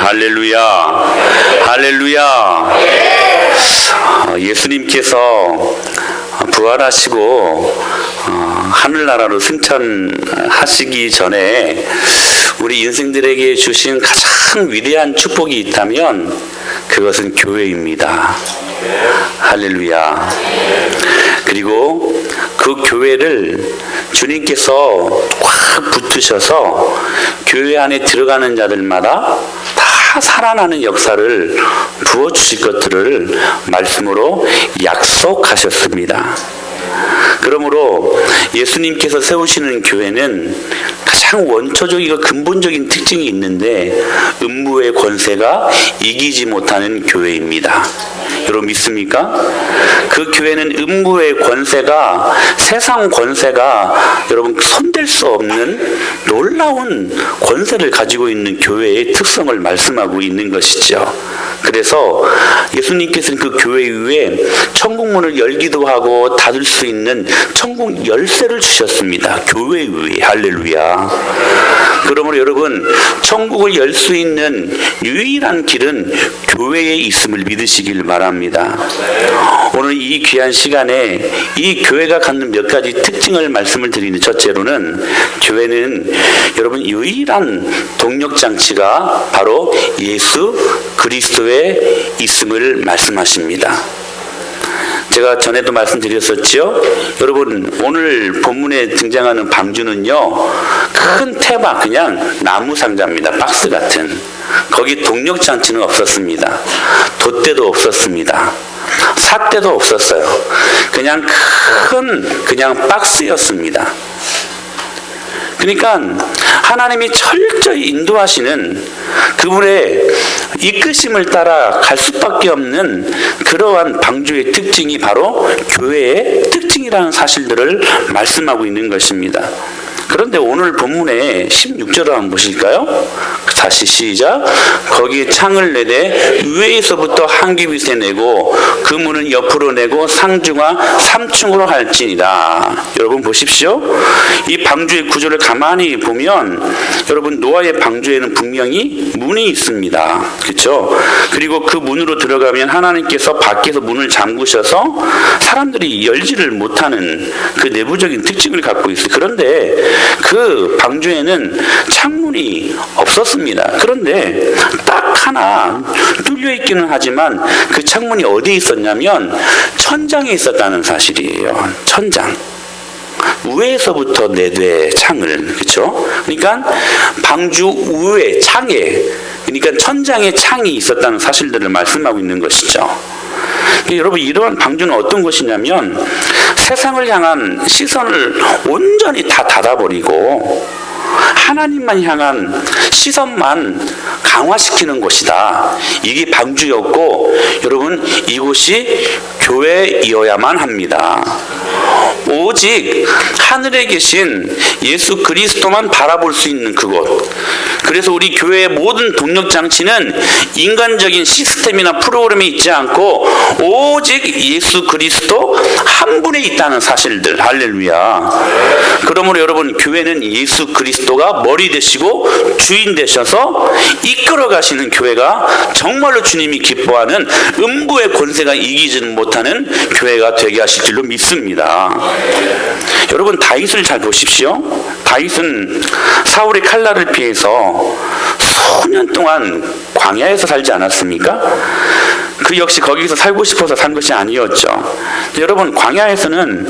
할렐루야. 할렐루야. 예수님께서 부활하시고 하늘나라로 승천하시기 전에 우리 인생들에게 주신 가장 위대한 축복이 있다면 그것은 교회입니다. 할렐루야. 그리고 그 교회를 주님께서 꽉 붙으셔서 교회 안에 들어가는 자들마다 다 살아나는 역사를 부어주실 것들을 말씀으로 약속하셨습니다. 그러므로 예수님께서 세우시는 교회는 가장 원초적이고 근본적인 특징이 있는데 음부의 권세가 이기지 못하는 교회입니다. 여러분 믿습니까? 그 교회는 음부의 권세가, 세상 권세가 여러분 손댈 수 없는 놀라운 권세를 가지고 있는 교회의 특성을 말씀하고 있는 것이죠. 그래서 예수님께서는 그 교회 위에 천국 문을 열기도 하고 닫을 수 있는 천국 열쇠를 주셨습니다. 교회 위에. 할렐루야. 그러므로 여러분 천국을 열 수 있는 유일한 길은 교회에 있음을 믿으시길 바랍니다. 오늘 이 귀한 시간에 이 교회가 갖는 몇 가지 특징을 말씀을 드리는 첫째로는 교회는 여러분 유일한 동력장치가 바로 예수 그리스도에 있음을 말씀하십니다. 제가 전에도 말씀드렸었지요. 여러분 오늘 본문에 등장하는 방주는요 큰 테마 그냥 나무 상자입니다. 박스 같은. 거기 동력장치는 없었습니다. 돛대도 없었습니다. 삿대도 없었어요. 그냥 그냥 박스였습니다. 그러니까 하나님이 철저히 인도하시는 그분의 이끄심을 따라 갈 수밖에 없는 그러한 방주의 특징이 바로 교회의 특징이라는 사실들을 말씀하고 있는 것입니다. 그런데 오늘 본문에 16절을 한번 보실까요? 다시 시작. 거기에 창을 내되 위에서부터 한기빗에 내고 그 문은 옆으로 내고 상중하 3층으로 할지니라. 여러분 보십시오. 이 방주의 구조를 가만히 보면 여러분 노아의 방주에는 분명히 문이 있습니다. 그렇죠? 그리고 그 문으로 들어가면 하나님께서 밖에서 문을 잠그셔서 사람들이 열지를 못하는 그 내부적인 특징을 갖고 있어요. 그런데 그 방주에는 창문이 없었습니다. 그런데 딱 하나 뚫려 있기는 하지만 그 창문이 어디에 있었냐면 천장에 있었다는 사실이에요. 천장. 위에서부터 내되 창을, 그렇죠? 그러니까 방주 위에 창에, 그러니까 천장에 창이 있었다는 사실들을 말씀하고 있는 것이죠. 여러분 이러한 방주는 어떤 것이냐면 세상을 향한 시선을 온전히 다 닫아버리고 하나님만 향한 시선만 강화시키는 곳이다. 이게 방주였고 여러분 이곳이 교회이어야만 합니다. 오직 하늘에 계신 예수 그리스도만 바라볼 수 있는 그곳. 그래서 우리 교회의 모든 동력장치는 인간적인 시스템이나 프로그램이 있지 않고 오직 예수 그리스도 한 분에 있다는 사실들. 할렐루야. 그러므로 여러분 교회는 예수 그리스도가 머리 되시고 주인 되셔서 이끌어 가시는 교회가 정말로 주님이 기뻐하는 음부의 권세가 이기지는 못하는 교회가 되게 하실 줄로 믿습니다. 여러분 다윗을 잘 보십시오. 다윗은 사울의 칼날을 피해서 수년 동안 광야에서 살지 않았습니까? 그 역시 거기서 살고 싶어서 산 것이 아니었죠. 여러분 광야에서는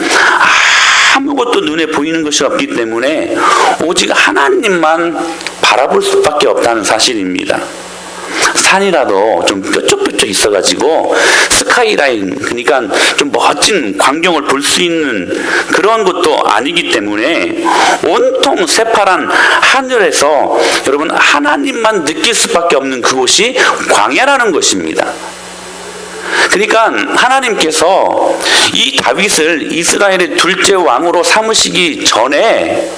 아무것도 눈에 보이는 것이 없기 때문에 오직 하나님만 바라볼 수밖에 없다는 사실입니다. 산이라도 좀 뾰족뾰족 있어가지고 스카이라인, 그러니까 좀 멋진 광경을 볼 수 있는 그런 것도 아니기 때문에 온통 새파란 하늘에서 여러분 하나님만 느낄 수밖에 없는 그곳이 광야라는 것입니다. 그러니까 하나님께서 이 다윗을 이스라엘의 둘째 왕으로 삼으시기 전에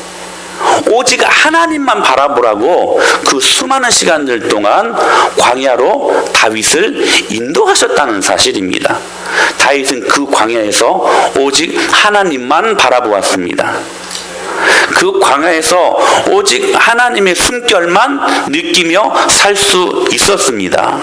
오직 하나님만 바라보라고 그 수많은 시간들 동안 광야로 다윗을 인도하셨다는 사실입니다. 다윗은 그 광야에서 오직 하나님만 바라보았습니다. 그 광야에서 오직 하나님의 숨결만 느끼며 살 수 있었습니다.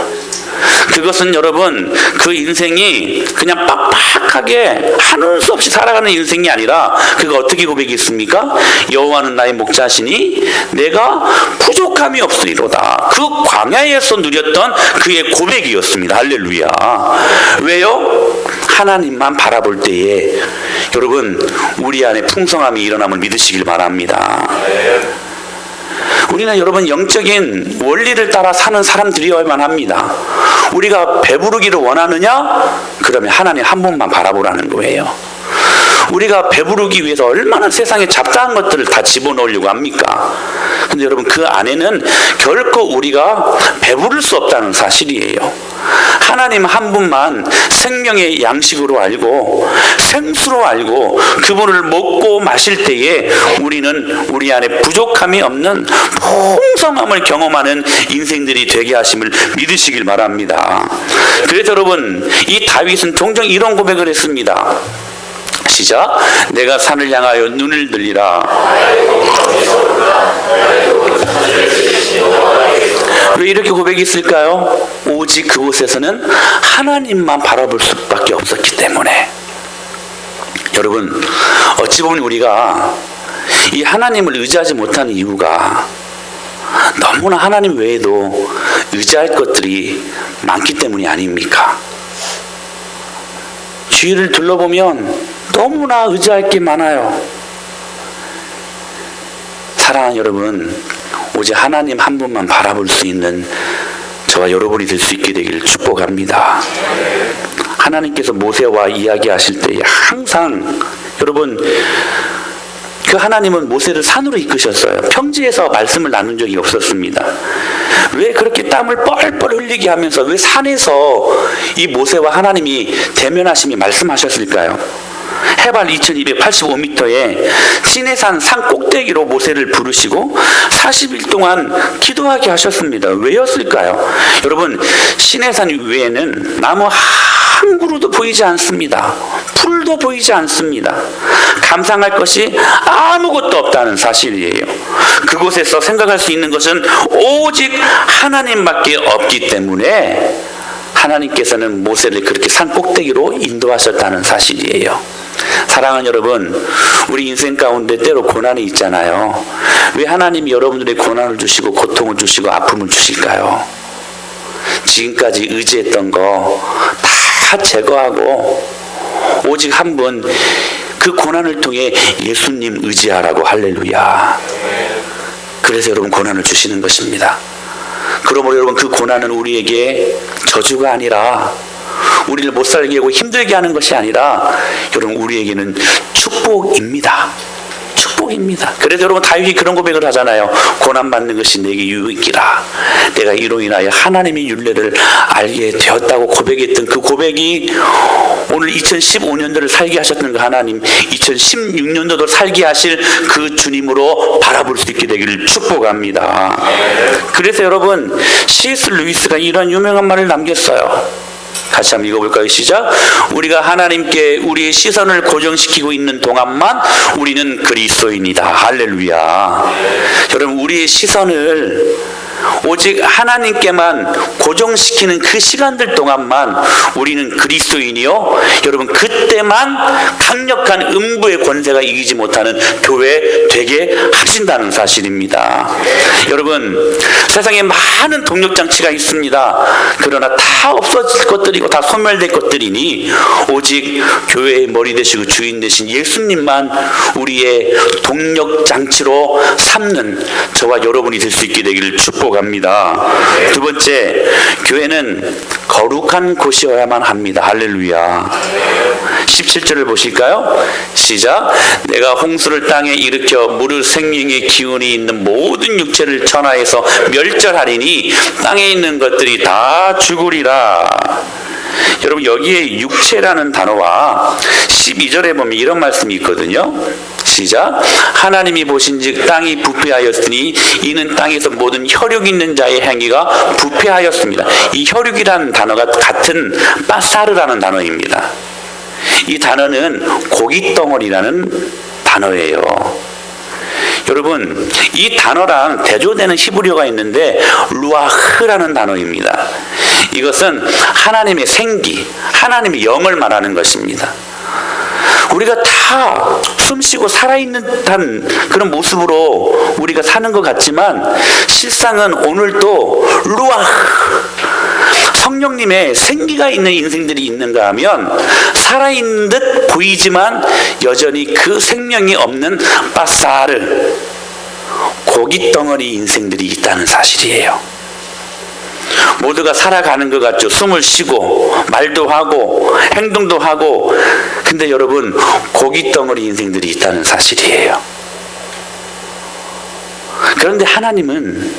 그것은 여러분, 그 인생이 그냥 빡빡하게 하는 수 없이 살아가는 인생이 아니라, 그가 어떻게 고백했습니까? 여호와는 나의 목자시니 내가 부족함이 없으리로다. 그 광야에서 누렸던 그의 고백이었습니다. 할렐루야. 왜요? 하나님만 바라볼 때에 여러분, 우리 안에 풍성함이 일어남을 믿으시길 바랍니다. 우리는 여러분, 영적인 원리를 따라 사는 사람들이어야만 합니다. 우리가 배부르기를 원하느냐? 그러면 하나님 한 분만 바라보라는 거예요. 우리가 배부르기 위해서 얼마나 세상에 잡다한 것들을 다 집어넣으려고 합니까? 근데 여러분, 그 안에는 결코 우리가 배부를 수 없다는 사실이에요. 하나님 한 분만 생명의 양식으로 알고 생수로 알고 그분을 먹고 마실 때에 우리는 우리 안에 부족함이 없는 풍성함을 경험하는 인생들이 되게 하심을 믿으시길 바랍니다. 그래서 여러분, 이 다윗은 종종 이런 고백을 했습니다. 시작. 내가 산을 향하여 눈을 들리라. 왜 이렇게 고백했을까요? 오직 그곳에서는 하나님만 바라볼 수밖에 없었기 때문에. 여러분, 어찌 보면 우리가 이 하나님을 의지하지 못하는 이유가 너무나 하나님 외에도 의지할 것들이 많기 때문이 아닙니까? 주위를 둘러보면 너무나 의지할 게 많아요. 사랑하는 여러분, 오직 하나님 한 분만 바라볼 수 있는 저와 여러분이 될 수 있게 되기를 축복합니다. 하나님께서 모세와 이야기하실 때 항상 여러분, 그 하나님은 모세를 산으로 이끄셨어요. 평지에서 말씀을 나눈 적이 없었습니다. 왜 그렇게 땀을 뻘뻘 흘리게 하면서 왜 산에서 이 모세와 하나님이 대면하심이 말씀하셨을까요? 해발 2285m에 시내산 산 꼭대기로 모세를 부르시고 40일 동안 기도하게 하셨습니다. 왜였을까요? 여러분, 시내산 위에는 나무 한 그루도 보이지 않습니다. 풀도 보이지 않습니다. 감상할 것이 아무것도 없다는 사실이에요. 그곳에서 생각할 수 있는 것은 오직 하나님밖에 없기 때문에 하나님께서는 모세를 그렇게 산 꼭대기로 인도하셨다는 사실이에요. 사랑하는 여러분, 우리 인생 가운데 때로 고난이 있잖아요. 왜 하나님이 여러분들의 고난을 주시고 고통을 주시고 아픔을 주실까요? 지금까지 의지했던 거 다 제거하고 오직 한 분, 그 고난을 통해 예수님 의지하라고. 할렐루야. 그래서 여러분, 고난을 주시는 것입니다. 그러므로 여러분, 그 고난은 우리에게 저주가 아니라, 우리를 못 살게 하고 힘들게 하는 것이 아니라 여러분, 우리에게는 축복입니다. 축복입니다. 그래서 여러분, 다윗이 그런 고백을 하잖아요. 고난받는 것이 내게 유익이라. 내가 이로 인하여 하나님의 율례를 알게 되었다고 고백했던 그 고백이 오늘 2015년도를 살게 하셨던 그 하나님, 2016년도도 살게 하실 그 주님으로 바라볼 수 있게 되기를 축복합니다. 그래서 여러분, C.S. 루이스가 이런 유명한 말을 남겼어요. 같이 한번 읽어볼까요? 시작. 우리가 하나님께 우리의 시선을 고정시키고 있는 동안만 우리는 그리스도인이다. 할렐루야. 여러분, 우리의 시선을 오직 하나님께만 고정시키는 그 시간들 동안만 우리는 그리스도인이요, 여러분, 그때만 강력한 음부의 권세가 이기지 못하는 교회 되게 하신다는 사실입니다. 여러분, 세상에 많은 동력장치가 있습니다. 그러나 다 없어질 것들이고 다 소멸될 것들이니 오직 교회의 머리 되시고 주인 되신 예수님만 우리의 동력장치로 삼는 저와 여러분이 될 수 있게 되기를 축복합니다. 두 번째, 교회는 거룩한 곳이어야만 합니다. 할렐루야. 17절을 보실까요? 시작. 내가 홍수를 땅에 일으켜 무릇 생명의 기운이 있는 모든 육체를 천하에서 멸절하리니 땅에 있는 것들이 다 죽으리라. 여러분, 여기에 육체라는 단어와 12절에 보면 이런 말씀이 있거든요. 시작. 하나님이 보신즉 땅이 부패하였으니 이는 땅에서 모든 혈육 있는 자의 행위가 부패하였습니다. 이 혈육이라는 단어가 같은 빠사르라는 단어입니다. 이 단어는 고깃덩어리라는 단어예요. 여러분, 이 단어랑 대조되는 히브리어가 있는데 루아흐라는 단어입니다. 이것은 하나님의 생기, 하나님의 영을 말하는 것입니다. 우리가 다 숨쉬고 살아있는 듯한 그런 모습으로 우리가 사는 것 같지만 실상은 오늘도 루아흐, 성령님의 생기가 있는 인생들이 있는가 하면 살아있는 듯 보이지만 여전히 그 생명이 없는 바사르, 고깃덩어리 인생들이 있다는 사실이에요. 모두가 살아가는 것 같죠. 숨을 쉬고 말도 하고 행동도 하고, 근데 여러분 고깃덩어리 인생들이 있다는 사실이에요. 그런데 하나님은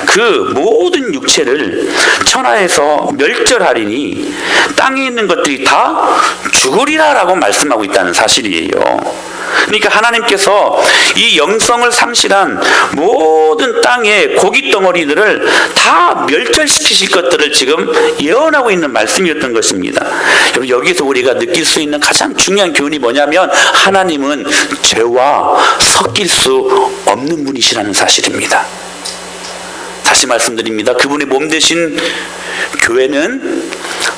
그 모든 육체를 천하에서 멸절하리니 땅에 있는 것들이 다 죽으리라라고 말씀하고 있다는 사실이에요. 그러니까 하나님께서 이 영성을 상실한 모든 땅의 고깃덩어리들을 다 멸절시키실 것들을 지금 예언하고 있는 말씀이었던 것입니다. 여러분, 여기서 우리가 느낄 수 있는 가장 중요한 교훈이 뭐냐면 하나님은 죄와 섞일 수 없는 분이시라는 사실입니다. 다시 말씀드립니다. 그분의 몸 되신 교회는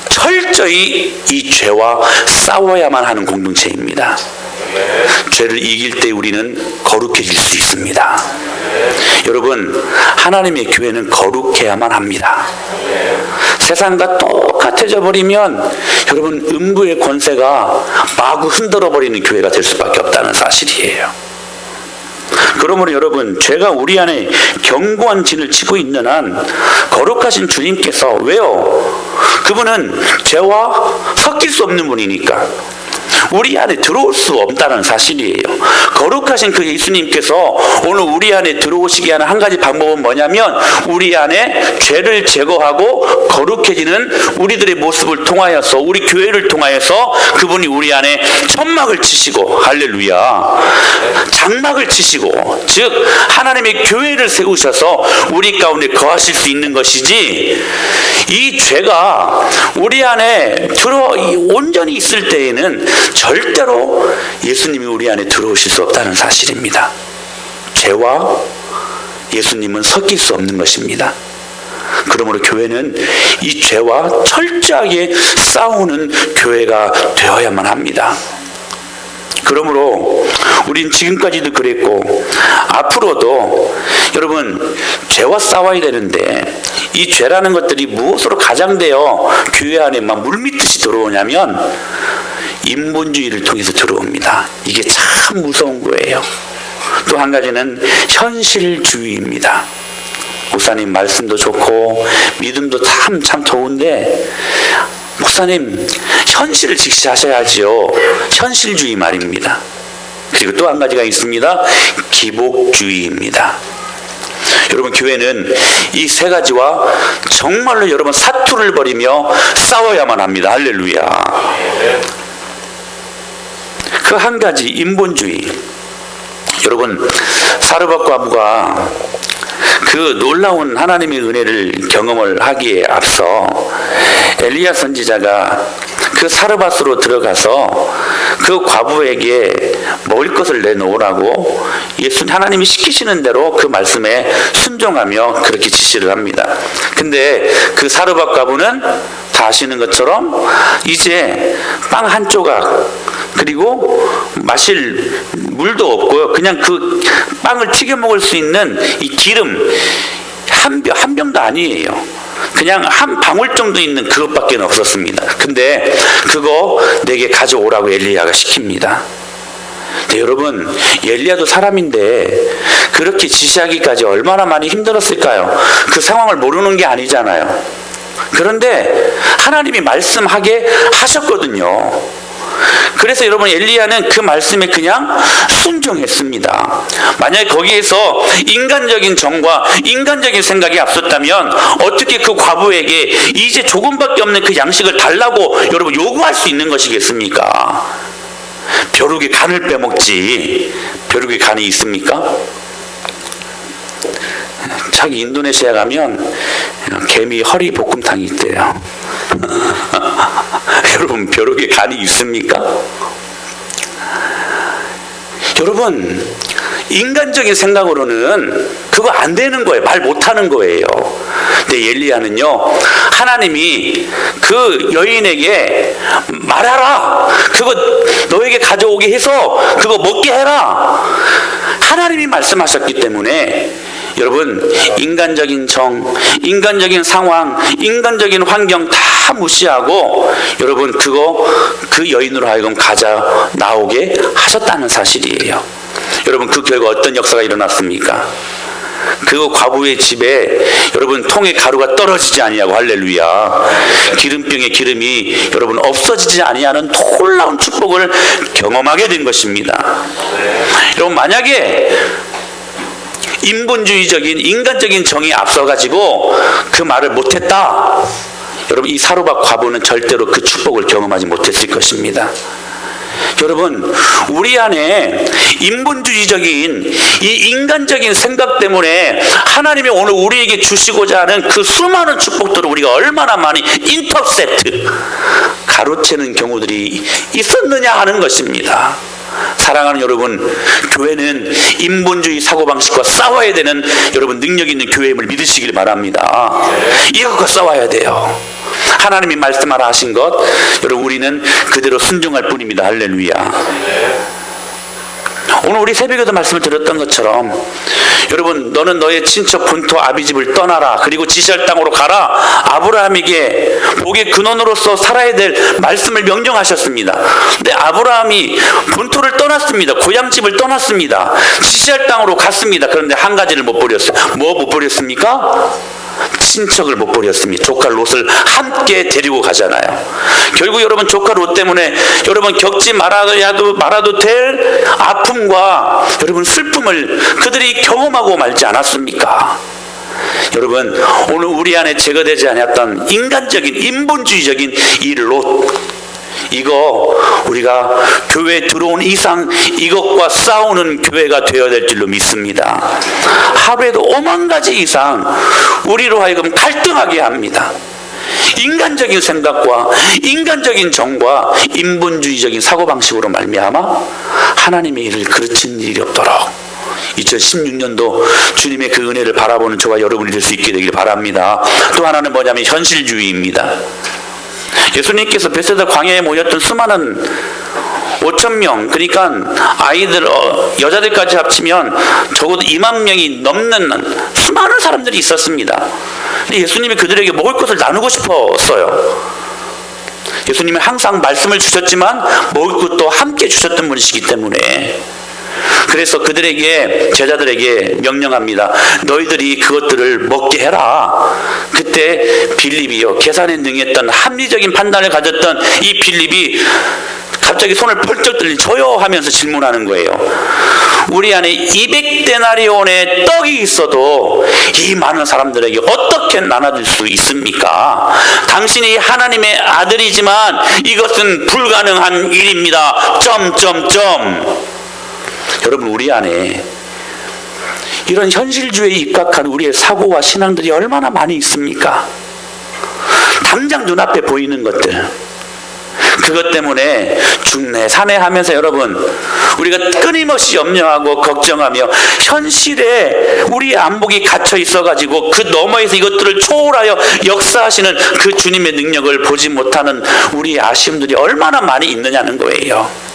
철저히 이 죄와 싸워야만 하는 공동체입니다. 죄를 이길 때 우리는 거룩해질 수 있습니다. 여러분, 하나님의 교회는 거룩해야만 합니다. 세상과 똑같아져 버리면 여러분 음부의 권세가 마구 흔들어 버리는 교회가 될 수밖에 없다는 사실이에요. 그러므로 여러분, 죄가 우리 안에 견고한 진을 치고 있는 한 거룩하신 주님께서, 왜요? 그분은 죄와 섞일 수 없는 분이니까 우리 안에 들어올 수 없다는 사실이에요. 거룩하신 그 예수님께서 오늘 우리 안에 들어오시게 하는 한 가지 방법은 뭐냐면 우리 안에 죄를 제거하고 거룩해지는 우리들의 모습을 통하여서, 우리 교회를 통하여서 그분이 우리 안에 천막을 치시고, 할렐루야, 장막을 치시고, 즉 하나님의 교회를 세우셔서 우리 가운데 거하실 수 있는 것이지, 이 죄가 우리 안에 온전히 있을 때에는 절대로 예수님이 우리 안에 들어오실 수 없다는 사실입니다. 죄와 예수님은 섞일 수 없는 것입니다. 그러므로 교회는 이 죄와 철저하게 싸우는 교회가 되어야만 합니다. 그러므로 우린 지금까지도 그랬고 앞으로도 여러분 죄와 싸워야 되는데, 이 죄라는 것들이 무엇으로 가장되어 교회 안에 막 물밀듯이 들어오냐면 인본주의를 통해서 들어옵니다. 이게 참 무서운 거예요. 또 한 가지는 현실주의입니다. 목사님 말씀도 좋고 믿음도 참 좋은데 목사님 현실을 직시하셔야지요. 현실주의 말입니다. 그리고 또 한 가지가 있습니다. 기복주의입니다. 여러분, 교회는 이 세 가지와 정말로 여러분 사투를 벌이며 싸워야만 합니다. 할렐루야. 그 한 가지, 인본주의. 여러분, 사르밧 과부가 그 놀라운 하나님의 은혜를 경험을 하기에 앞서 엘리야 선지자가 그 사르밧으로 들어가서 그 과부에게 먹을 것을 내놓으라고 하나님이 시키시는 대로 그 말씀에 순종하며 그렇게 지시를 합니다. 근데 그 사르밧 과부는 다 아시는 것처럼 이제 빵 한 조각, 그리고 마실 물도 없고요. 그냥 그 빵을 튀겨 먹을 수 있는 이 기름 한 병도 아니에요. 그냥 한 방울 정도 있는 그것밖에 없었습니다. 근데 그거 내게 가져오라고 엘리야가 시킵니다. 네, 여러분, 엘리야도 사람인데 그렇게 지시하기까지 얼마나 많이 힘들었을까요? 그 상황을 모르는 게 아니잖아요. 그런데 하나님이 말씀하게 하셨거든요. 그래서 여러분, 엘리야는 그 말씀에 그냥 순종했습니다. 만약에 거기에서 인간적인 정과 인간적인 생각이 앞섰다면 어떻게 그 과부에게 이제 조금밖에 없는 그 양식을 달라고 여러분 요구할 수 있는 것이겠습니까? 벼룩의 간을 빼먹지 벼룩의 간이 있습니까? 자기 인도네시아 가면 개미 허리 볶음탕이 있대요. 여러분, 벼룩의 간이 있습니까? 여러분, 인간적인 생각으로는 그거 안 되는 거예요. 말 못하는 거예요. 근데 엘리야는요, 하나님이 그 여인에게 말하라, 그거 너에게 가져오게 해서 그거 먹게 해라, 하나님이 말씀하셨기 때문에 여러분, 인간적인 정, 인간적인 상황, 인간적인 환경 다 무시하고 여러분 그거 그 여인으로 하여금 가져 나오게 하셨다는 사실이에요. 여러분, 그 결과 어떤 역사가 일어났습니까? 그 과부의 집에 여러분 통에 가루가 떨어지지 아니하고, 할렐루야, 기름병의 기름이 여러분 없어지지 아니하는 놀라운 축복을 경험하게 된 것입니다. 여러분, 만약에 인본주의적인 인간적인 정이 앞서가지고 그 말을 못했다, 여러분 이 사로잡 과부는 절대로 그 축복을 경험하지 못했을 것입니다. 여러분, 우리 안에 인본주의적인 이 인간적인 생각 때문에 하나님이 오늘 우리에게 주시고자 하는 그 수많은 축복들을 우리가 얼마나 많이 인터셉트, 가로채는 경우들이 있었느냐 하는 것입니다. 사랑하는 여러분, 교회는 인본주의 사고방식과 싸워야 되는 여러분 능력 있는 교회임을 믿으시길 바랍니다. 이것과 싸워야 돼요. 하나님이 말씀하라 하신 것, 여러분 우리는 그대로 순종할 뿐입니다. 할렐루야. 오늘 우리 새벽에도 말씀을 드렸던 것처럼 여러분, 너는 너의 친척 본토 아비집을 떠나라, 그리고 지시할 땅으로 가라, 아브라함에게 복의 근원으로서 살아야 될 말씀을 명령하셨습니다. 근데 아브라함이 본토를 떠났습니다. 고향집을 떠났습니다. 지시할 땅으로 갔습니다. 그런데 한 가지를 못 버렸어요. 뭐 못 버렸습니까? 친척을 못 버렸습니다. 조카 롯을 함께 데리고 가잖아요. 결국 여러분, 조카 롯 때문에 여러분 겪지 말아도 될 아픔과 여러분 슬픔을 그들이 경험하고 말지 않았습니까? 여러분, 오늘 우리 안에 제거되지 않았던 인간적인 인본주의적인 이 롯, 이거 우리가 교회에 들어온 이상 이것과 싸우는 교회가 되어야 될 줄로 믿습니다. 하루에도 5만 가지 이상 우리로 하여금 갈등하게 합니다. 인간적인 생각과 인간적인 정과 인본주의적인 사고방식으로 말미암아 하나님의 일을 그르치는 일이 없도록 2016년도 주님의 그 은혜를 바라보는 저와 여러분이 될 수 있게 되길 바랍니다. 또 하나는 뭐냐면 현실주의입니다. 예수님께서 베세다 광야에 모였던 수많은 5,000명, 그러니까 아이들, 여자들까지 합치면 적어도 2만 명이 넘는 수많은 사람들이 있었습니다. 근데 예수님이 그들에게 먹을 것을 나누고 싶었어요. 예수님이 항상 말씀을 주셨지만 먹을 것도 함께 주셨던 분이시기 때문에, 그래서 그들에게, 제자들에게 명령합니다. 너희들이 그것들을 먹게 해라. 그때 빌립이요, 계산에 능했던 합리적인 판단을 가졌던 이 빌립이 갑자기 손을 펄쩍 들린 저요 하면서 질문하는 거예요. 우리 안에 200데나리온의 떡이 있어도 이 많은 사람들에게 어떻게 나눠줄 수 있습니까? 당신이 하나님의 아들이지만 이것은 불가능한 일입니다. 여러분, 우리 안에 이런 현실주의에 입각한 우리의 사고와 신앙들이 얼마나 많이 있습니까? 당장 눈앞에 보이는 것들, 그것 때문에 죽네 사네 하면서 여러분, 우리가 끊임없이 염려하고 걱정하며 현실에 우리의 안목이 갇혀 있어가지고 그 너머에서 이것들을 초월하여 역사하시는 그 주님의 능력을 보지 못하는 우리의 아쉬움들이 얼마나 많이 있느냐는 거예요.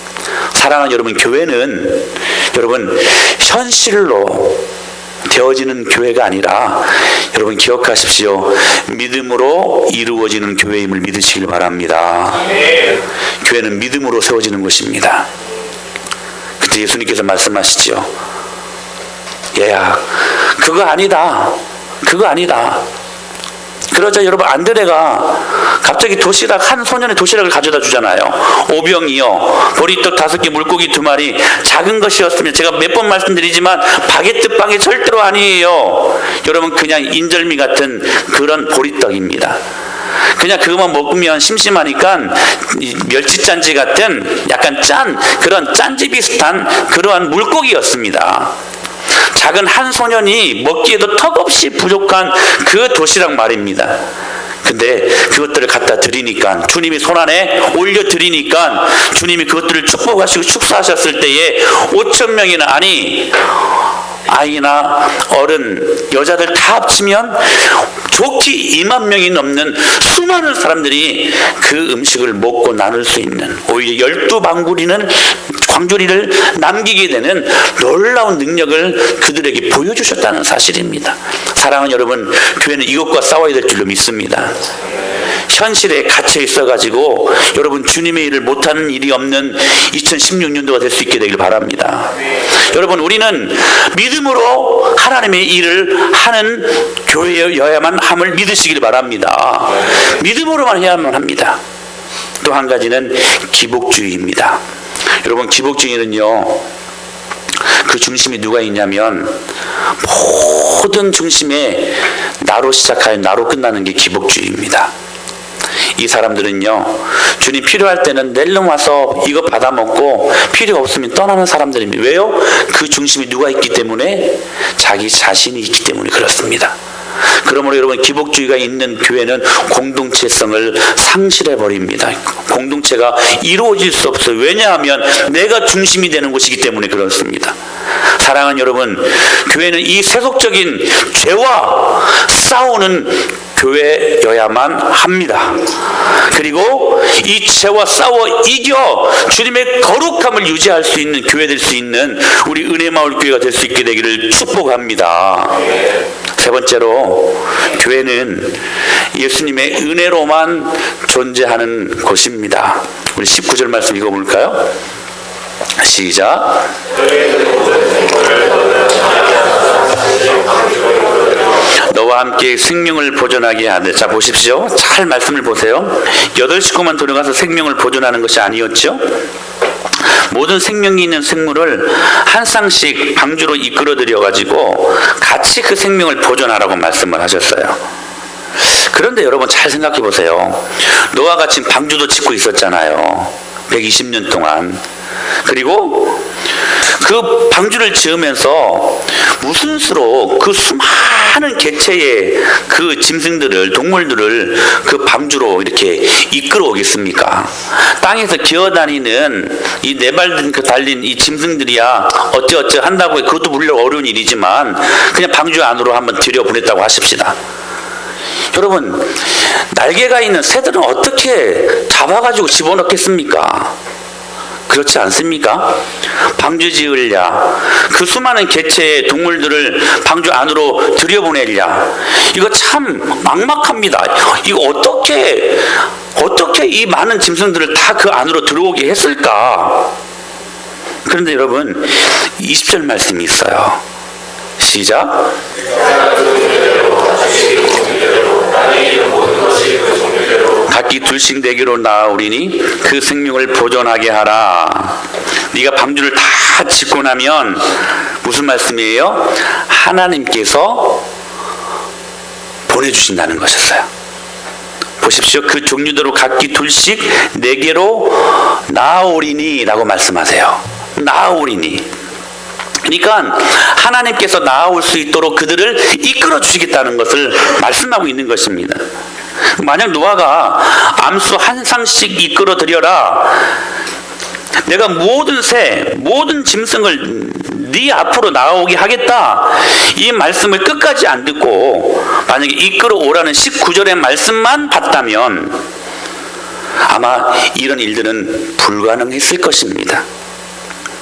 사랑하는 여러분, 교회는 여러분 현실로 되어지는 교회가 아니라 여러분 기억하십시오. 믿음으로 이루어지는 교회임을 믿으시길 바랍니다. 교회는 믿음으로 세워지는 것입니다. 그때 예수님께서 말씀하시죠. 얘야, 그거 아니다. 그러자 여러분, 안드레가 갑자기 한 소년의 도시락을 가져다 주잖아요. 오병이요, 보리떡 5개, 물고기 2마리, 작은 것이었으면, 제가 몇 번 말씀드리지만 바게트 빵이 절대로 아니에요. 여러분, 그냥 인절미 같은 그런 보리떡입니다. 그냥 그것만 먹으면 심심하니까 멸치짠지 같은 약간 그런 짠지 비슷한 그러한 물고기였습니다. 작은 한 소년이 먹기에도 턱없이 부족한 그 도시락 말입니다. 근데 그것들을 갖다 드리니까, 주님이 손안에 올려드리니까 주님이 그것들을 축복하시고 축사하셨을 때에 5,000명이나, 아니 아이나 어른, 여자들 다 합치면 좋기 2만 명이 넘는 수많은 사람들이 그 음식을 먹고 나눌 수 있는, 오히려 12방구리는 광주리를 남기게 되는 놀라운 능력을 그들에게 보여주셨다는 사실입니다. 사랑하는 여러분, 교회는 이것과 싸워야 될 줄로 믿습니다. 현실에 갇혀 있어가지고 여러분 주님의 일을 못하는 일이 없는 2016년도가 될 수 있게 되길 바랍니다. 여러분, 우리는 믿음으로 하나님의 일을 하는 교회여야만 함을 믿으시길 바랍니다. 믿음으로만 해야만 합니다. 또 한 가지는 기복주의입니다. 여러분, 기복주의는요, 그 중심이 누가 있냐면 모든 중심에 나로 시작하여 나로 끝나는 게 기복주의입니다. 이 사람들은요, 주님 필요할 때는 낼름 와서 이거 받아먹고 필요 없으면 떠나는 사람들입니다. 왜요? 그 중심이 누가 있기 때문에? 자기 자신이 있기 때문에 그렇습니다. 그러므로 여러분, 기복주의가 있는 교회는 공동체성을 상실해버립니다. 공동체가 이루어질 수 없어요. 왜냐하면 내가 중심이 되는 곳이기 때문에 그렇습니다. 사랑하는 여러분, 교회는 이 세속적인 죄와 싸우는 교회여야만 합니다. 그리고 이 죄와 싸워 이겨 주님의 거룩함을 유지할 수 있는 교회 될 수 있는 우리 은혜마을교회가 될 수 있게 되기를 축복합니다. 세 번째로, 교회는 예수님의 은혜로만 존재하는 곳입니다. 우리 19절 말씀 읽어볼까요? 시작. 너와 함께 생명을 보존하게 하되. 자, 보십시오. 잘 말씀을 보세요. 8식구만 들어가서 생명을 보존하는 것이 아니었죠. 모든 생명이 있는 생물을 한 쌍씩 방주로 이끌어들여 가지고 같이 그 생명을 보존하라고 말씀을 하셨어요. 그런데 여러분, 잘 생각해 보세요. 노아가 지금 방주도 짓고 있었잖아요. 120년 동안. 그리고 그 방주를 지으면서 무슨 수로 그 수많은 개체의 그 짐승들을, 동물들을 그 방주로 이렇게 이끌어 오겠습니까? 땅에서 기어다니는 이 네 발 달린 이 짐승들이야 어쩌어쩌 한다고 해. 그것도 물론 어려운 일이지만 그냥 방주 안으로 한번 들여보냈다고 하십시다. 여러분, 날개가 있는 새들은 어떻게 잡아가지고 집어넣겠습니까? 그렇지 않습니까? 방주 지으랴, 그 수많은 개체의 동물들을 방주 안으로 들여보내랴, 이거 참 막막합니다. 이거 어떻게 이 많은 짐승들을 다 그 안으로 들어오게 했을까? 그런데 여러분, 20절 말씀이 있어요. 시작. 각기 둘씩 내게로 나아오리니 그 생명을 보존하게 하라. 네가 방주를 다 짓고 나면 무슨 말씀이에요? 하나님께서 보내주신다는 것이었어요. 보십시오. 그 종류대로 각기 둘씩 내게로 나아오리니 라고 말씀하세요. 나아오리니. 그러니까 하나님께서 나아올 수 있도록 그들을 이끌어 주시겠다는 것을 말씀하고 있는 것입니다. 만약 노아가 암수 한 쌍씩 이끌어 드려라, 내가 모든 새, 모든 짐승을 네 앞으로 나오게 하겠다, 이 말씀을 끝까지 안 듣고 만약에 이끌어 오라는 19절의 말씀만 봤다면 아마 이런 일들은 불가능했을 것입니다.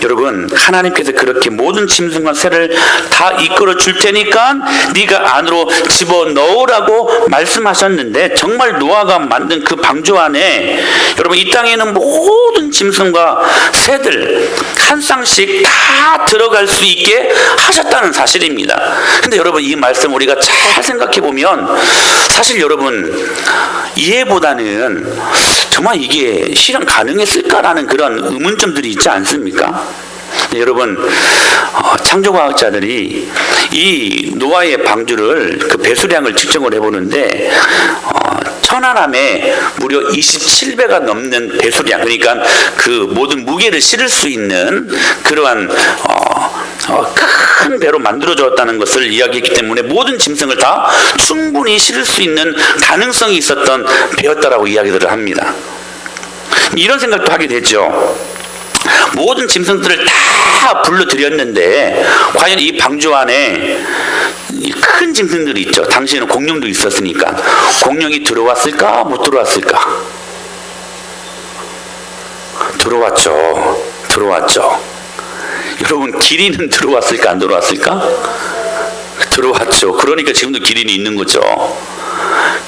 여러분, 하나님께서 그렇게 모든 짐승과 새를 다 이끌어 줄 테니까 네가 안으로 집어넣으라고 말씀하셨는데, 정말 노아가 만든 그 방주 안에 여러분, 이 땅에는 모든 짐승과 새들 한 쌍씩 다 들어갈 수 있게 하셨다는 사실입니다. 근데 여러분, 이 말씀 우리가 잘 생각해 보면 사실 여러분, 이해보다는 정말 이게 실현 가능했을까라는 그런 의문점들이 있지 않습니까? 네, 여러분, 창조과학자들이 이 노아의 방주를, 그 배수량을 측정을 해보는데 천안함에 무려 27배가 넘는 배수량, 그러니까 그 모든 무게를 실을 수 있는 그러한 큰 배로 만들어졌다는 것을 이야기했기 때문에 모든 짐승을 다 충분히 실을 수 있는 가능성이 있었던 배였다라고 이야기들을 합니다. 이런 생각도 하게 되죠. 모든 짐승들을 다 불러들였는데 과연 이 방주 안에 큰 짐승들이 있죠. 당시에는 공룡도 있었으니까 공룡이 들어왔을까 못 들어왔을까? 들어왔죠. 여러분, 기린은 들어왔을까 안 들어왔을까? 들어왔죠. 그러니까 지금도 기린이 있는 거죠.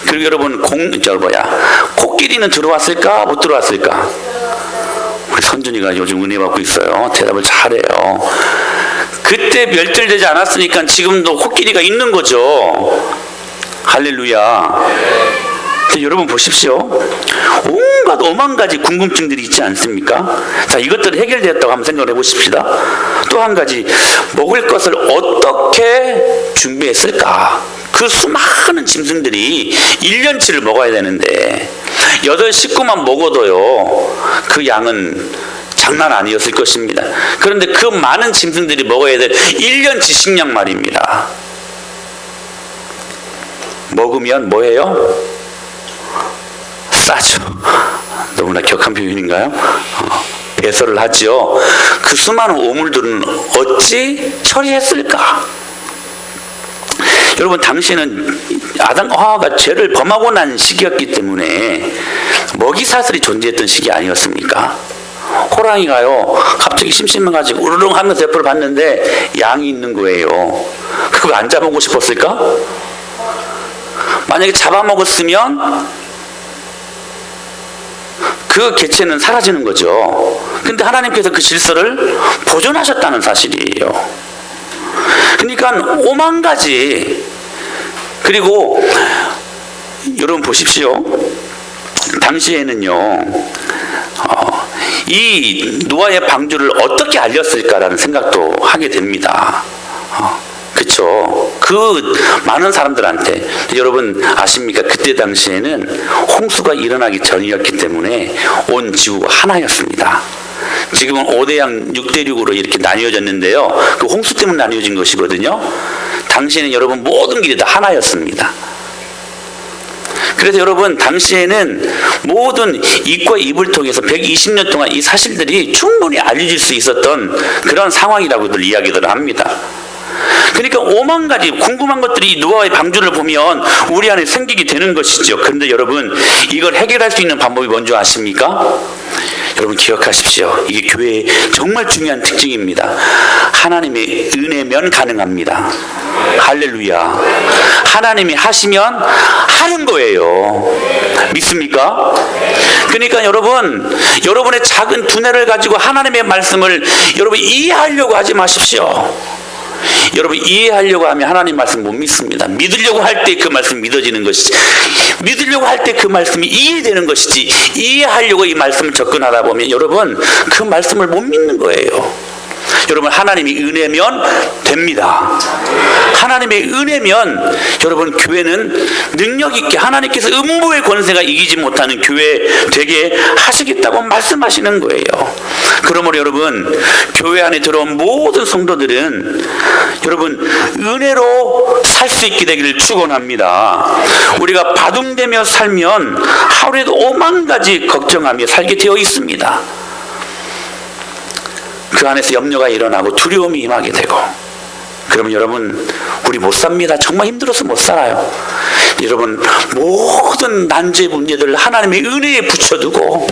그리고 여러분, 코끼리는 들어왔을까 못 들어왔을까? 우리 선준이가 요즘 은혜 받고 있어요. 대답을 잘해요. 그때 멸절되지 않았으니까 지금도 코끼리가 있는 거죠. 할렐루야. 여러분 보십시오. 온갖 오만 가지 궁금증들이 있지 않습니까? 자, 이것들이 해결되었다고 한번 생각을 해보십시다. 또 한 가지, 먹을 것을 어떻게 준비했을까? 그 수많은 짐승들이 1년치를 먹어야 되는데 8 식구만 먹어도요 그 양은 장난 아니었을 것입니다. 그런데 그 많은 짐승들이 먹어야 될 1년치 식량 말입니다. 먹으면 뭐예요? 싸죠. 너무나 격한 표현인가요? 배설을 하죠. 그 수많은 오물들은 어찌 처리했을까? 여러분, 당시에는 아담 하와가 죄를 범하고 난 시기였기 때문에 먹이사슬이 존재했던 시기 아니었습니까? 호랑이가요 갑자기 심심해가지고 우르릉 하면서 옆을 봤는데 양이 있는 거예요. 그거 안 잡아먹고 싶었을까? 만약에 잡아먹었으면 그 개체는 사라지는 거죠. 근데 하나님께서 그 질서를 보존하셨다는 사실이에요. 그러니까 오만 가지. 그리고 여러분 보십시오. 당시에는요 이 노아의 방주를 어떻게 알렸을까라는 생각도 하게 됩니다. 그렇죠. 그 많은 사람들한테, 여러분 아십니까? 그때 당시에는 홍수가 일어나기 전이었기 때문에 온 지구가 하나였습니다. 지금은 5대양 6대륙으로 이렇게 나뉘어졌는데요, 그 홍수 때문에 나뉘어진 것이거든요. 당시에는 여러분 모든 길이 다 하나였습니다. 그래서 여러분, 당시에는 모든 입과 입을 통해서 120년 동안 이 사실들이 충분히 알려질 수 있었던 그런 상황이라고들 이야기들을 합니다. 그러니까 오만 가지 궁금한 것들이 노아의 방주를 보면 우리 안에 생기게 되는 것이죠. 그런데 여러분, 이걸 해결할 수 있는 방법이 뭔지 아십니까? 여러분 기억하십시오. 이게 교회의 정말 중요한 특징입니다. 하나님의 은혜면 가능합니다. 할렐루야. 하나님이 하시면 하는 거예요. 믿습니까? 그러니까 여러분, 여러분의 작은 두뇌를 가지고 하나님의 말씀을 여러분 이해하려고 하지 마십시오. 여러분, 이해하려고 하면 하나님 말씀 못 믿습니다. 믿으려고 할 때 그 말씀 믿어지는 것이지, 믿으려고 할 때 그 말씀이 이해되는 것이지, 이해하려고 이 말씀을 접근하다 보면 여러분 그 말씀을 못 믿는 거예요. 여러분, 하나님이 은혜면 됩니다. 하나님의 은혜면 여러분, 교회는 능력 있게 하나님께서 음부의 권세가 이기지 못하는 교회 되게 하시겠다고 말씀하시는 거예요. 그러므로 여러분, 교회 안에 들어온 모든 성도들은 여러분 은혜로 살 수 있게 되기를 축원합니다. 우리가 바둥대며 살면 하루에도 오만 가지 걱정하며 살게 되어 있습니다. 그 안에서 염려가 일어나고 두려움이 임하게 되고, 그러면 여러분 우리 못 삽니다. 정말 힘들어서 못 살아요. 여러분, 모든 난제 문제들을 하나님의 은혜에 붙여두고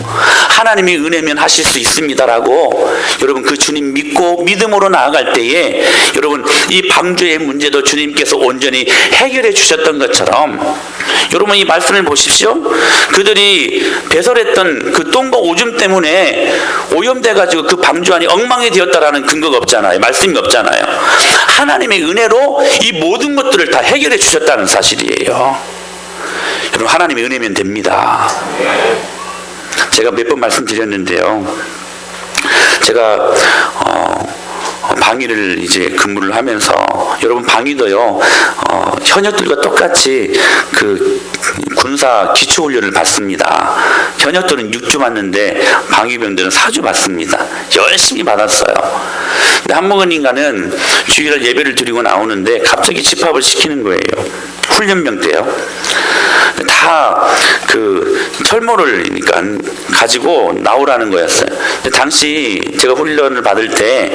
하나님의 은혜면 하실 수 있습니다라고 여러분 그 주님 믿고 믿음으로 나아갈 때에 여러분 이 방주의 문제도 주님께서 온전히 해결해 주셨던 것처럼, 여러분 이 말씀을 보십시오. 그들이 배설했던 그 똥과 오줌 때문에 오염돼가지고 그 방주 안이 엉망이 되었다라는 근거가 없잖아요. 말씀이 없잖아요. 하나님의 은혜로 이 모든 것들을 다 해결해 주셨다는 사실이에요. 여러분, 하나님의 은혜면 됩니다. 제가 몇 번 말씀드렸는데요, 제가 방위를 이제 근무를 하면서 여러분 방위도요 현역들과 똑같이 그 군사 기초훈련을 받습니다. 현역들은 6주 받는데 방위병들은 4주 받습니다. 열심히 받았어요. 근데 한목원인가는 주일날 예배를 드리고 나오는데 갑자기 집합을 시키는 거예요. 훈련병 때요. 다 그 철모를 그러니까 가지고 나오라는 거였어요. 근데 당시 제가 훈련을 받을 때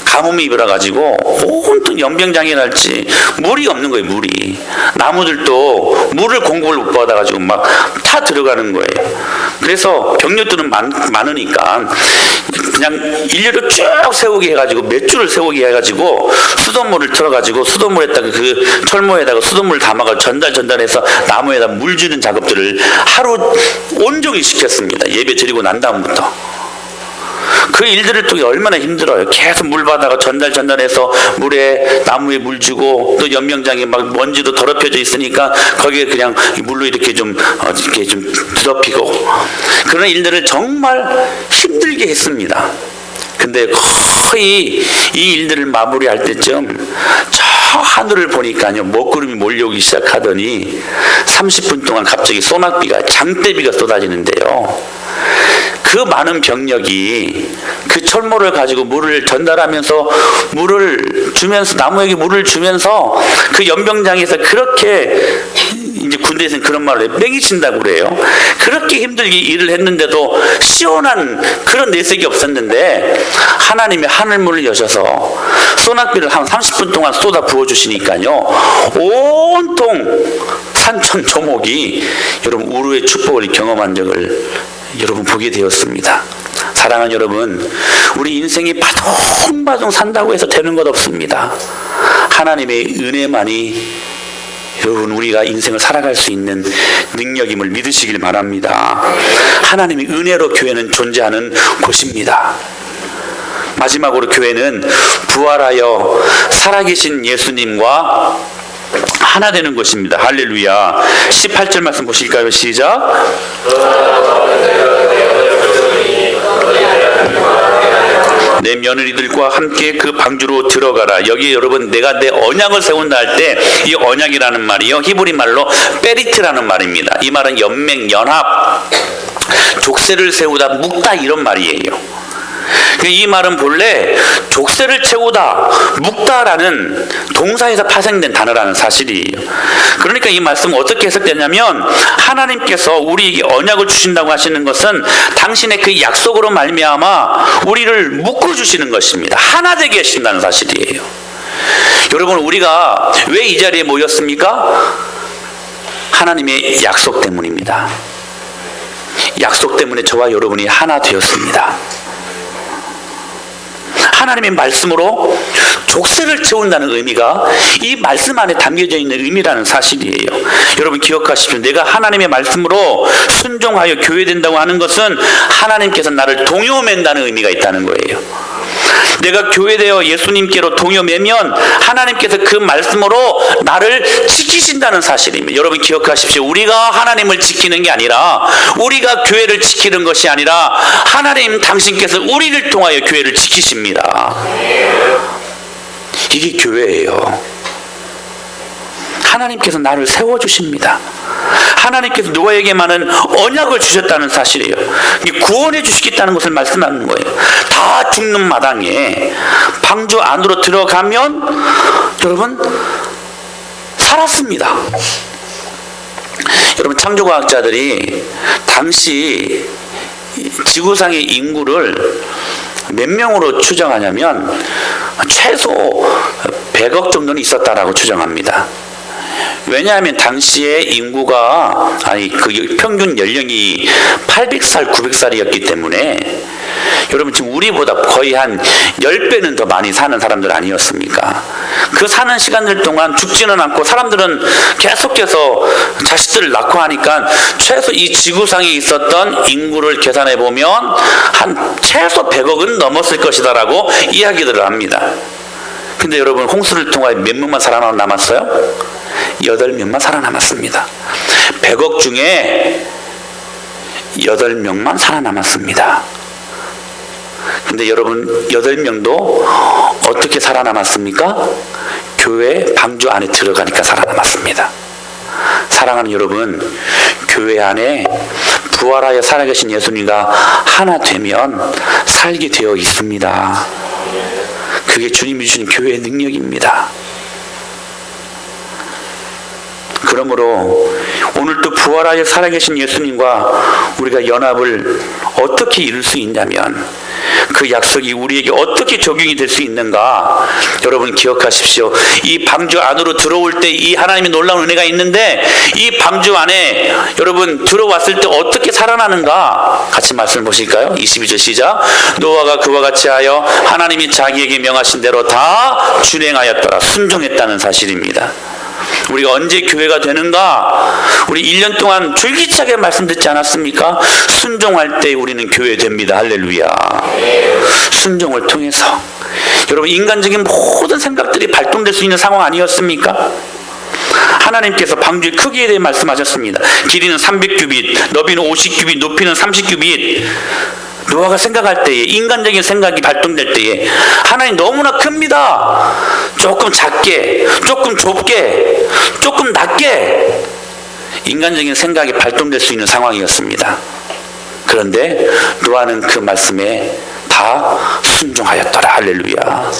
가뭄이 일어나가지고 온통 연병장애랄지 물이 없는 거예요. 물이. 나무들도 물을 공급을 못 받아가지고 막 타 들어가는 거예요. 그래서 병력들은 많으니까 그냥 일렬로 쭉 세우게 해가지고 몇 줄을 세우게 해가지고 수돗물을 틀어가지고 수돗물에다가 그 철모에다가 수돗물을 담아가 전달해서 나무에다 물 주는 작업들을 하루 온종일 시켰습니다. 예배 드리고 난 다음부터. 그 일들을 또 얼마나 힘들어요. 계속 물 받아가 전달해서 물에 나무에 물 주고 또 연명장에 막 먼지도 더럽혀져 있으니까 거기에 그냥 물로 이렇게 좀 더럽히고 그런 일들을 정말 힘들게 했습니다. 근데 거의 이 일들을 마무리할 때쯤 저 하늘을 보니까요 먹구름이 몰려오기 시작하더니 30분 동안 갑자기 소낙비가 장대비가 쏟아지는데요. 그 많은 병력이 그 철모를 가지고 물을 전달하면서 물을 주면서 나무에게 물을 주면서 그 연병장에서 그렇게 이제 군대에서는 그런 말을 해요. 뺑이 친다고 그래요. 그렇게 힘들게 일을 했는데도 시원한 그런 내색이 없었는데 하나님이 하늘문을 여셔서 소낙비를 한 30분 동안 쏟아 부어주시니까요. 온통 산천 조목이 여러분 우루의 축복을 경험한 적을 여러분 보게 되었습니다. 사랑하는 여러분, 우리 인생이 바둥바둥 산다고 해서 되는 것 없습니다. 하나님의 은혜만이 여러분 우리가 인생을 살아갈 수 있는 능력임을 믿으시길 바랍니다. 하나님의 은혜로 교회는 존재하는 곳입니다. 마지막으로 교회는 부활하여 살아계신 예수님과 하나 되는 것입니다. 할렐루야. 18절 말씀 보실까요? 시작. 내 며느리들과 함께 그 방주로 들어가라. 여기 여러분 내가 내 언약을 세운다 할 때 이 언약이라는 말이요 히브리 말로 베리트라는 말입니다. 이 말은 연맹, 연합, 족쇄를 세우다, 묶다 이런 말이에요. 이 말은 본래 족쇄를 채우다, 묶다라는 동사에서 파생된 단어라는 사실이에요. 그러니까 이 말씀은 어떻게 해석되냐면 하나님께서 우리에게 언약을 주신다고 하시는 것은 당신의 그 약속으로 말미암아 우리를 묶어주시는 것입니다. 하나 되게 하신다는 사실이에요. 여러분 우리가 왜 이 자리에 모였습니까? 하나님의 약속 때문입니다. 약속 때문에 저와 여러분이 하나 되었습니다. 하나님의 말씀으로 족쇄를 채운다는 의미가 이 말씀 안에 담겨져 있는 의미라는 사실이에요. 여러분 기억하십시오. 내가 하나님의 말씀으로 순종하여 교회된다고 하는 것은 하나님께서 나를 동요맨다는 의미가 있다는 거예요. 내가 교회되어 예수님께로 동요매면 하나님께서 그 말씀으로 나를 지키신다는 사실입니다. 여러분 기억하십시오. 우리가 하나님을 지키는 게 아니라 우리가 교회를 지키는 것이 아니라 하나님 당신께서 우리를 통하여 교회를 지키십니다. 이게 교회예요. 하나님께서 나를 세워주십니다. 하나님께서 노아에게만은 언약을 주셨다는 사실이에요. 구원해 주시겠다는 것을 말씀하는 거예요. 다 죽는 마당에 방주 안으로 들어가면 여러분 살았습니다. 여러분 창조과학자들이 당시 지구상의 인구를 몇 명으로 추정하냐면 최소 100억 정도는 있었다라고 추정합니다. 왜냐하면 당시에 인구가 그 평균 연령이 800살, 900살이었기 때문에 여러분 지금 우리보다 거의 한 10배는 더 많이 사는 사람들 아니었습니까? 그 사는 시간들 동안 죽지는 않고 사람들은 계속해서 자식들을 낳고 하니까 최소 이 지구상에 있었던 인구를 계산해 보면 한 최소 100억은 넘었을 것이다라고 이야기들을 합니다. 근데 여러분 홍수를 통하여 몇 명만 살아남았어요? 8명만 살아남았습니다. 100억 중에 8명만 살아남았습니다. 근데 여러분 8명도 어떻게 살아남았습니까? 교회 방주 안에 들어가니까 살아남았습니다. 사랑하는 여러분, 교회 안에 부활하여 살아계신 예수님과 하나 되면 살게 되어 있습니다. 그게 주님이 주신 교회의 능력입니다. 그러므로 오늘도 부활하여 살아계신 예수님과 우리가 연합을 어떻게 이룰 수 있냐면 그 약속이 우리에게 어떻게 적용이 될 수 있는가, 여러분 기억하십시오. 이 방주 안으로 들어올 때 이 하나님의 놀라운 은혜가 있는데 이 방주 안에 여러분 들어왔을 때 어떻게 살아나는가 같이 말씀을 보실까요? 22절 시작. 노아가 그와 같이 하여 하나님이 자기에게 명하신 대로 다 준행하였더라. 순종했다는 사실입니다. 우리가 언제 교회가 되는가? 우리 1년 동안 줄기차게 말씀 듣지 않았습니까? 순종할 때 우리는 교회 됩니다. 할렐루야. 순종을 통해서 여러분 인간적인 모든 생각들이 발동될 수 있는 상황 아니었습니까? 하나님께서 방주의 크기에 대해 말씀하셨습니다. 길이는 300규빗, 너비는 50규빗, 높이는 30규빗. 노아가 생각할 때에, 인간적인 생각이 발동될 때에 하나님 너무나 큽니다. 조금 작게, 조금 좁게, 조금 낮게 인간적인 생각이 발동될 수 있는 상황이었습니다. 그런데 노아는 그 말씀에 다 순종하였더라. 할렐루야.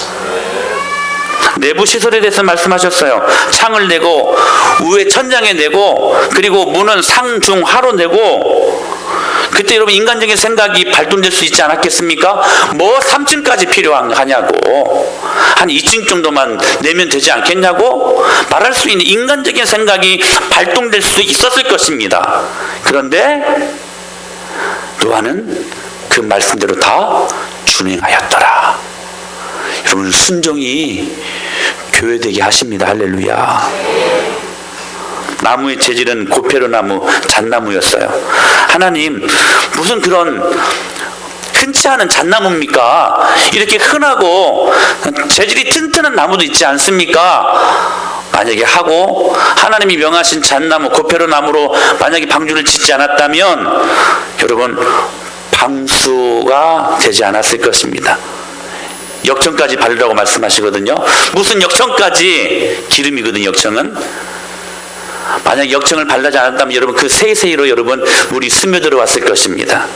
내부 시설에 대해서 말씀하셨어요. 창을 내고 위에 천장에 내고 그리고 문은 상중하로 내고. 그때 여러분 인간적인 생각이 발동될 수 있지 않았겠습니까? 뭐 3층까지 필요하냐고, 한 2층 정도만 내면 되지 않겠냐고 말할 수 있는 인간적인 생각이 발동될 수도 있었을 것입니다. 그런데 노아는 그 말씀대로 다 준행하였더라. 여러분 순종이 교회되게 하십니다. 할렐루야. 나무의 재질은 고페르나무, 잣나무였어요. 하나님 무슨 그런 흔치 않은 잣나무입니까? 이렇게 흔하고 재질이 튼튼한 나무도 있지 않습니까? 만약에 하고 하나님이 명하신 잣나무, 고페르나무로 만약에 방주를 짓지 않았다면 여러분 방수가 되지 않았을 것입니다. 역청까지 바르라고 말씀하시거든요. 무슨 역청까지? 기름이거든요. 역청은 만약 역청을 발라지 않았다면 여러분 그 세세이로 여러분 물이 스며들어 왔을 것입니다.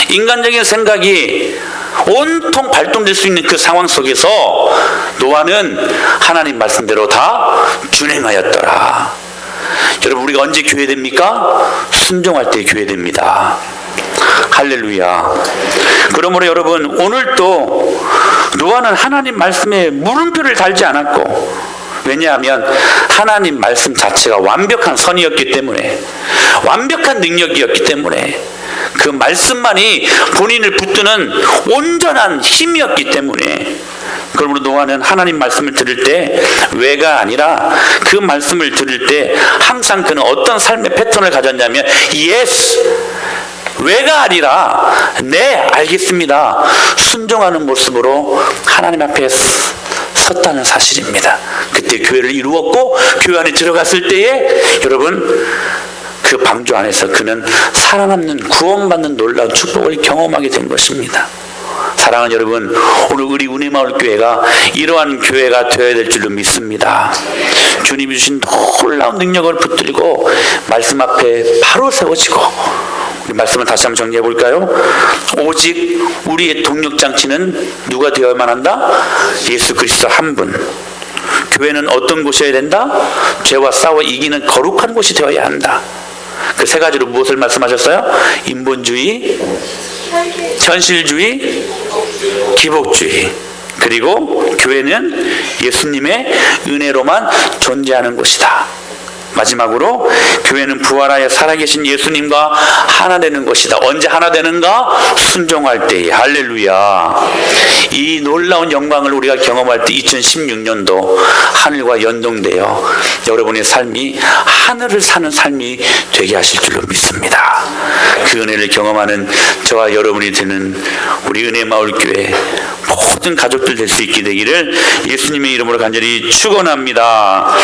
인간적인 생각이 온통 발동될 수 있는 그 상황 속에서 노아는 하나님 말씀대로 다 준행하였더라. 여러분 우리가 언제 교회 됩니까? 순종할 때 교회 됩니다. 할렐루야. 그러므로 여러분 오늘도 노아는 하나님 말씀에 물음표를 달지 않았고, 왜냐하면 하나님 말씀 자체가 완벽한 선이었기 때문에, 완벽한 능력이었기 때문에, 그 말씀만이 본인을 붙드는 온전한 힘이었기 때문에, 그러므로 노아는 하나님 말씀을 들을 때 왜가 아니라 그 말씀을 들을 때 항상 그는 어떤 삶의 패턴을 가졌냐면 예스, 왜가 아니라 네 알겠습니다, 순종하는 모습으로 하나님 앞에 섰다는 사실입니다. 그때 교회를 이루었고 교회 안에 들어갔을 때에 여러분 그 방주 안에서 그는 살아남는 구원받는 놀라운 축복을 경험하게 된 것입니다. 사랑하는 여러분, 오늘 우리 은혜마을교회가 이러한 교회가 되어야 될 줄로 믿습니다. 주님이 주신 놀라운 능력을 붙들고 말씀 앞에 바로 세워지고, 우리 말씀을 다시 한번 정리해 볼까요? 오직 우리의 동력장치는 누가 되어야만 한다? 예수 그리스도 한 분. 교회는 어떤 곳이어야 된다? 죄와 싸워 이기는 거룩한 곳이 되어야 한다. 그 세 가지로 무엇을 말씀하셨어요? 인본주의, 현실주의, 기복주의. 그리고 교회는 예수님의 은혜로만 존재하는 곳이다. 마지막으로 교회는 부활하여 살아계신 예수님과 하나 되는 것이다. 언제 하나 되는가? 순종할 때에. 할렐루야. 이 놀라운 영광을 우리가 경험할 때 2016년도 하늘과 연동되어 여러분의 삶이 하늘을 사는 삶이 되게 하실 줄로 믿습니다. 그 은혜를 경험하는 저와 여러분이 되는 우리 은혜마을교회 모든 가족들 될 수 있게 되기를 예수님의 이름으로 간절히 축원합니다.